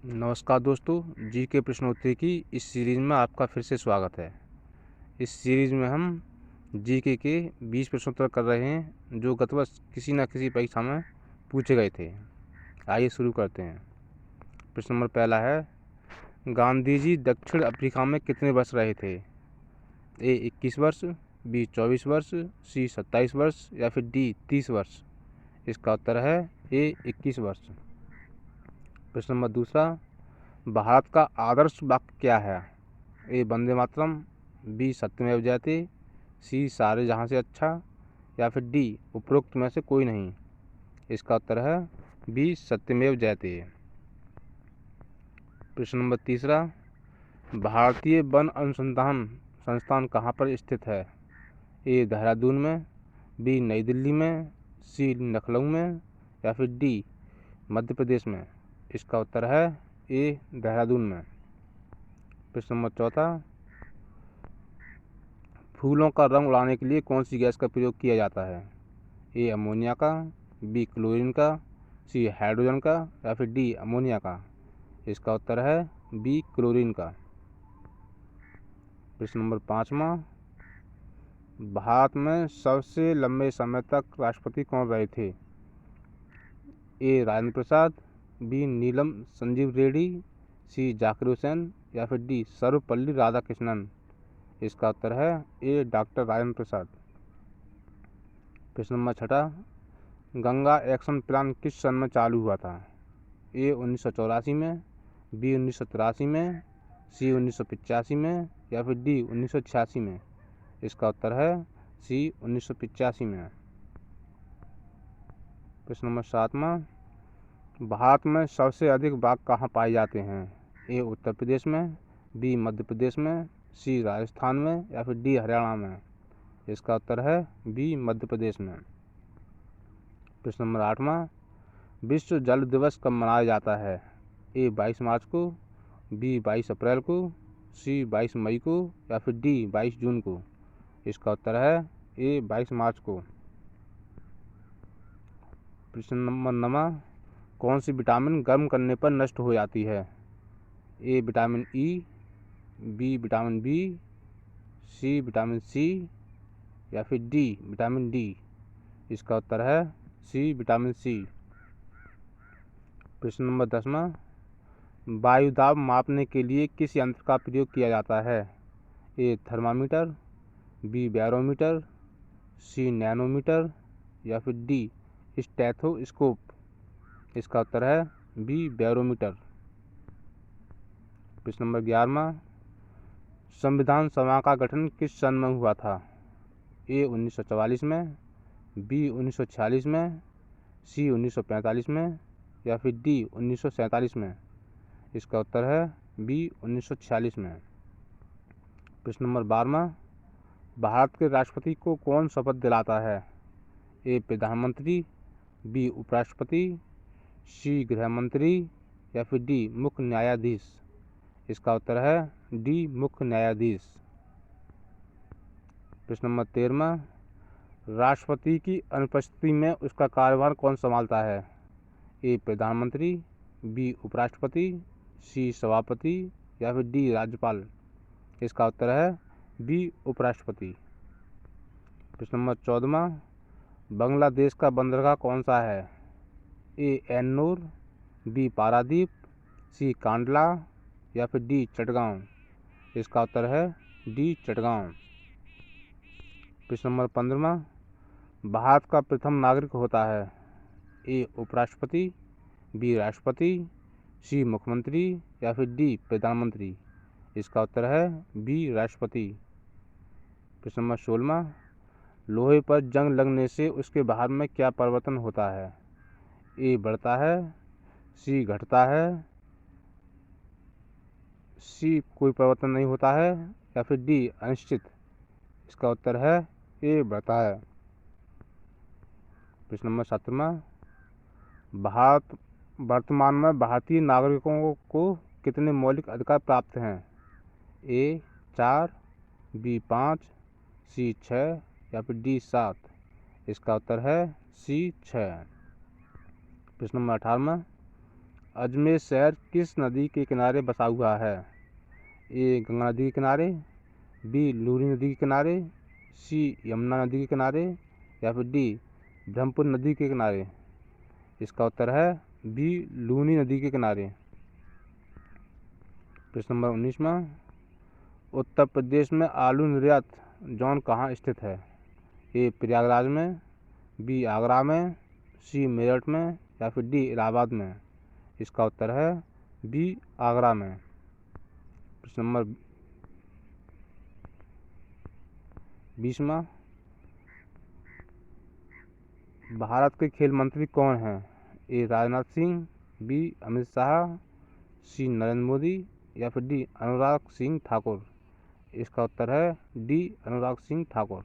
नमस्कार दोस्तों, जी के प्रश्नोत्तरी की इस सीरीज़ में आपका फिर से स्वागत है। इस सीरीज़ में हम जी के 20 प्रश्नोत्तर कर रहे हैं जो गत वर्ष किसी न किसी परीक्षा में पूछे गए थे। आइए शुरू करते हैं। प्रश्न नंबर पहला है, गांधी जी दक्षिण अफ्रीका में कितने वर्ष रहे थे? ए 21 वर्ष, बी 24 वर्ष, सी 27 वर्ष या फिर डी 30 वर्ष। इसका उत्तर है ए 21 वर्ष। प्रश्न नंबर दूसरा, भारत का आदर्श वाक्य क्या है? ए वंदे मातरम, बी सत्यमेव जयते, सी सारे जहाँ से अच्छा या फिर डी उपरोक्त में से कोई नहीं। इसका उत्तर है बी सत्यमेव जयते। प्रश्न नंबर तीसरा, भारतीय वन अनुसंधान संस्थान कहाँ पर स्थित है? ए देहरादून में, बी नई दिल्ली में, सी लखनऊ में या फिर डी मध्य प्रदेश में। इसका उत्तर है ए देहरादून में। प्रश्न नंबर चौथा, फूलों का रंग उड़ाने के लिए कौन सी गैस का प्रयोग किया जाता है? ए अमोनिया का, बी क्लोरीन का, सी हाइड्रोजन का या फिर डी अमोनिया का। इसका उत्तर है बी क्लोरीन का। प्रश्न नंबर पाँचवा, भारत में सबसे लंबे समय तक राष्ट्रपति कौन रहे थे? ए राजेंद्र प्रसाद, बी नीलम संजीव रेड्डी, सी जाकिर हुसैन या फिर डी सर्वपल्ली राधाकृष्णन। इसका उत्तर है ए डॉक्टर राजेंद्र प्रसाद। प्रश्न नंबर छठा, गंगा एक्शन प्लान किस सन में चालू हुआ था? ए 1984 में, बी 1983 में, सी 1985 में या फिर डी 1986 में। इसका उत्तर है सी 1985 में। प्रश्न नंबर सातवां, भारत में सबसे अधिक बाघ कहाँ पाए जाते हैं? ए उत्तर प्रदेश में, बी मध्य प्रदेश में, सी राजस्थान में या फिर डी हरियाणा में। इसका उत्तर है बी मध्य प्रदेश में। प्रश्न नंबर आठवां, विश्व जल दिवस कब मनाया जाता है? ए 22 मार्च को, बी 22 अप्रैल को, सी 22 मई को या फिर डी 22 जून को। इसका उत्तर है ए 22 मार्च को। प्रश्न नंबर नौवां, कौन सी विटामिन गर्म करने पर नष्ट हो जाती है? A vitamin E, B vitamin B, C vitamin C या फिर डी विटामिन डी। इसका उत्तर है सी विटामिन सी। प्रश्न नंबर 10वां, वायु दाब मापने के लिए किस यंत्र का प्रयोग किया जाता है? A thermometer, B barometer, C nanometer या फिर डी स्टेथोस्कोप। इसका उत्तर है बी बैरोमीटर। प्रश्न नंबर 11वां, संविधान सभा का गठन किस सन में हुआ था? ए 1944 में, बी 1946 में, सी 1945 में या फिर डी 1947 में। इसका उत्तर है बी 1946 में। प्रश्न नंबर 12वां, भारत के राष्ट्रपति को कौन शपथ दिलाता है? ए प्रधानमंत्री, बी उपराष्ट्रपति, सी गृह मंत्री या फिर डी मुख्य न्यायाधीश। इसका उत्तर है डी मुख्य न्यायाधीश। प्रश्न नंबर 13वां, राष्ट्रपति की अनुपस्थिति में उसका कार्यभार कौन संभालता है? ए प्रधानमंत्री, बी उपराष्ट्रपति, सी सभापति या फिर डी राज्यपाल। इसका उत्तर है बी उपराष्ट्रपति। प्रश्न नंबर 14वां, बांग्लादेश का बंदरगाह कौन सा है? ए एन्नूर, बी पारादीप, सी कांडला या फिर डी चटगांव। इसका उत्तर है डी चटगांव। प्रश्न नंबर 15वां, भारत का प्रथम नागरिक होता है? ए उपराष्ट्रपति, बी राष्ट्रपति, सी मुख्यमंत्री या फिर डी प्रधानमंत्री। इसका उत्तर है बी राष्ट्रपति। प्रश्न नंबर 16वां, लोहे पर जंग लगने से उसके भार में क्या परिवर्तन होता है? ए बढ़ता है, सी घटता है, सी कोई परिवर्तन नहीं होता है या फिर डी अनिश्चित। इसका उत्तर है ए बढ़ता है। प्रश्न नंबर 17वां, भारत वर्तमान में भारतीय नागरिकों को कितने मौलिक अधिकार प्राप्त हैं? ए 4, बी 5, सी 6 या फिर डी 7। इसका उत्तर है सी 6। प्रश्न नंबर 18वां, अजमेर शहर किस नदी के किनारे बसा हुआ है? ए गंगा नदी के किनारे, बी लूनी नदी के किनारे, सी यमुना नदी के किनारे या फिर डी ब्रह्मपुत्र नदी के किनारे। इसका उत्तर है बी लूनी नदी के किनारे। प्रश्न नंबर 19वां, उत्तर प्रदेश में आलू निर्यात जोन कहाँ स्थित है? ए प्रयागराज में, बी आगरा में, सी मेरठ में या फिर डी इलाहाबाद में। इसका उत्तर है बी आगरा में। प्रश्न नंबर 20वां, भारत के खेल मंत्री कौन हैं? ए राजनाथ सिंह, बी अमित शाह, सी नरेंद्र मोदी या फिर डी अनुराग सिंह ठाकुर। इसका उत्तर है डी अनुराग सिंह ठाकुर।